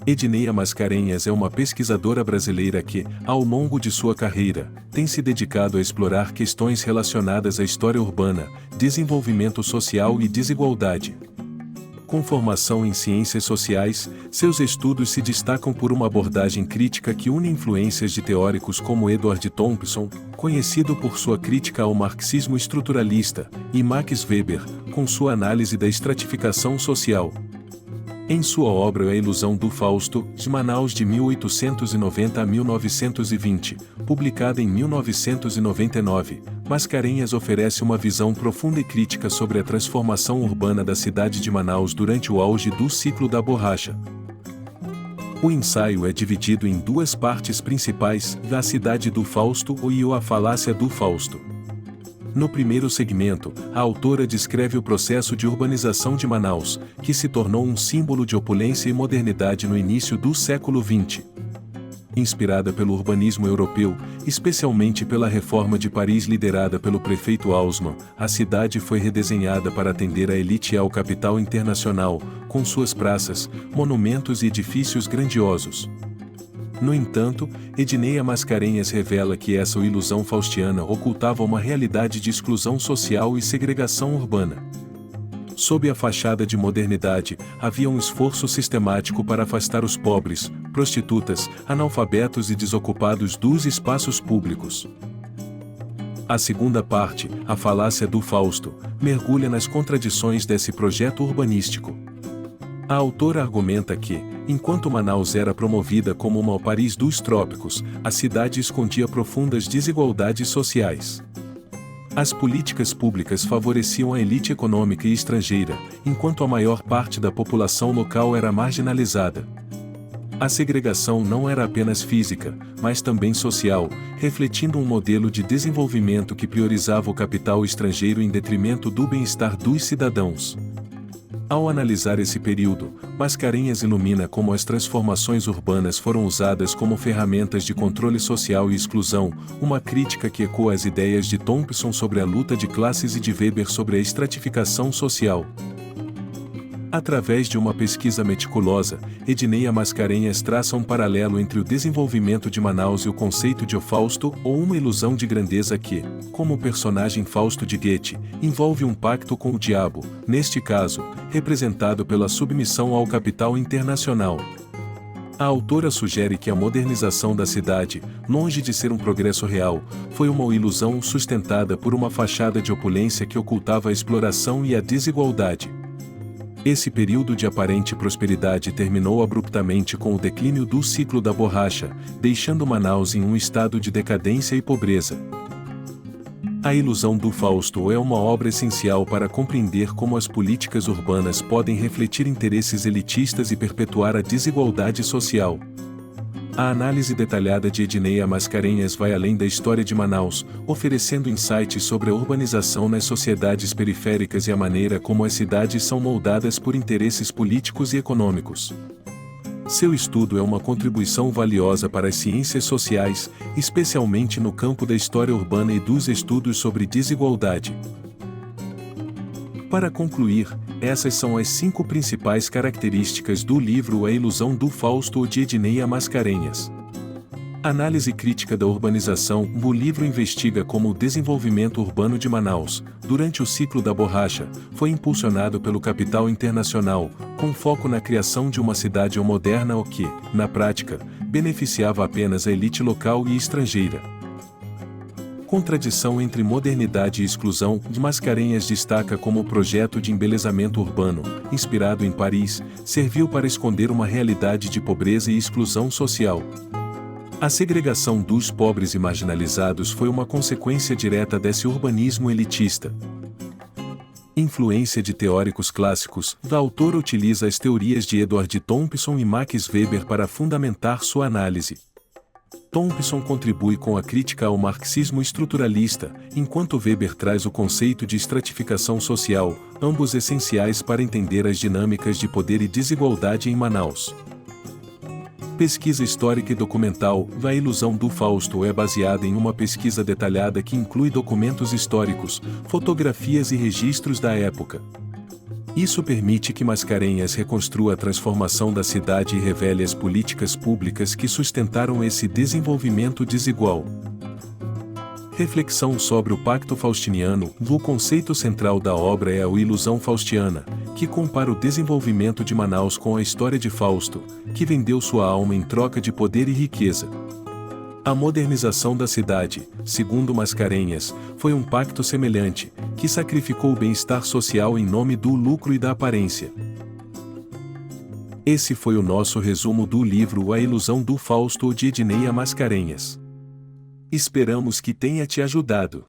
Edneia Mascarenhas é uma pesquisadora brasileira que, ao longo de sua carreira, tem se dedicado a explorar questões relacionadas à história urbana, desenvolvimento social e desigualdade. Com formação em ciências sociais, seus estudos se destacam por uma abordagem crítica que une influências de teóricos como Edward Thompson, conhecido por sua crítica ao marxismo estruturalista, e Max Weber, com sua análise da estratificação social. Em sua obra A Ilusão do Fausto, de Manaus de 1890 a 1920, publicada em 1999, Mascarenhas oferece uma visão profunda e crítica sobre a transformação urbana da cidade de Manaus durante o auge do ciclo da borracha. O ensaio é dividido em duas partes principais, a cidade do Fausto e a falácia do Fausto. No primeiro segmento, a autora descreve o processo de urbanização de Manaus, que se tornou um símbolo de opulência e modernidade no início do século XX. Inspirada pelo urbanismo europeu, especialmente pela reforma de Paris liderada pelo prefeito Haussmann, a cidade foi redesenhada para atender a elite e ao capital internacional, com suas praças, monumentos e edifícios grandiosos. No entanto, Edneia Mascarenhas revela que essa ilusão faustiana ocultava uma realidade de exclusão social e segregação urbana. Sob a fachada de modernidade, havia um esforço sistemático para afastar os pobres, prostitutas, analfabetos e desocupados dos espaços públicos. A segunda parte, a falácia do Fausto, mergulha nas contradições desse projeto urbanístico. A autora argumenta que, enquanto Manaus era promovida como uma Paris dos trópicos, a cidade escondia profundas desigualdades sociais. As políticas públicas favoreciam a elite econômica e estrangeira, enquanto a maior parte da população local era marginalizada. A segregação não era apenas física, mas também social, refletindo um modelo de desenvolvimento que priorizava o capital estrangeiro em detrimento do bem-estar dos cidadãos. Ao analisar esse período, Mascarenhas ilumina como as transformações urbanas foram usadas como ferramentas de controle social e exclusão, uma crítica que ecoa as ideias de Thompson sobre a luta de classes e de Weber sobre a estratificação social. Através de uma pesquisa meticulosa, Edneia Mascarenhas traça um paralelo entre o desenvolvimento de Manaus e o conceito de O Fausto, ou uma ilusão de grandeza que, como o personagem Fausto de Goethe, envolve um pacto com o diabo, neste caso, representado pela submissão ao capital internacional. A autora sugere que a modernização da cidade, longe de ser um progresso real, foi uma ilusão sustentada por uma fachada de opulência que ocultava a exploração e a desigualdade. Esse período de aparente prosperidade terminou abruptamente com o declínio do ciclo da borracha, deixando Manaus em um estado de decadência e pobreza. A Ilusão do Fausto é uma obra essencial para compreender como as políticas urbanas podem refletir interesses elitistas e perpetuar a desigualdade social. A análise detalhada de Edneia Mascarenhas vai além da história de Manaus, oferecendo insights sobre a urbanização nas sociedades periféricas e a maneira como as cidades são moldadas por interesses políticos e econômicos. Seu estudo é uma contribuição valiosa para as ciências sociais, especialmente no campo da história urbana e dos estudos sobre desigualdade. Para concluir, essas são as 5 principais características do livro A Ilusão do Fausto de Edneia Mascarenhas. Análise crítica da urbanização. O livro investiga como o desenvolvimento urbano de Manaus, durante o ciclo da borracha, foi impulsionado pelo capital internacional, com foco na criação de uma cidade moderna que, na prática, beneficiava apenas a elite local e estrangeira. Contradição entre modernidade e exclusão. Mascarenhas destaca como o projeto de embelezamento urbano, inspirado em Paris, serviu para esconder uma realidade de pobreza e exclusão social. A segregação dos pobres e marginalizados foi uma consequência direta desse urbanismo elitista. Influência de teóricos clássicos. A autora utiliza as teorias de Edward Thompson e Max Weber para fundamentar sua análise. Thompson contribui com a crítica ao marxismo estruturalista, enquanto Weber traz o conceito de estratificação social, ambos essenciais para entender as dinâmicas de poder e desigualdade em Manaus. Pesquisa histórica e documental. A Ilusão do Fausto é baseada em uma pesquisa detalhada que inclui documentos históricos, fotografias e registros da época. Isso permite que Mascarenhas reconstrua a transformação da cidade e revele as políticas públicas que sustentaram esse desenvolvimento desigual. Reflexão sobre o Pacto Faustiniano. O conceito central da obra é a ilusão faustiana, que compara o desenvolvimento de Manaus com a história de Fausto, que vendeu sua alma em troca de poder e riqueza. A modernização da cidade, segundo Mascarenhas, foi um pacto semelhante, que sacrificou o bem-estar social em nome do lucro e da aparência. Esse foi o nosso resumo do livro A Ilusão do Fausto de Ednei A. Mascarenhas. Esperamos que tenha te ajudado.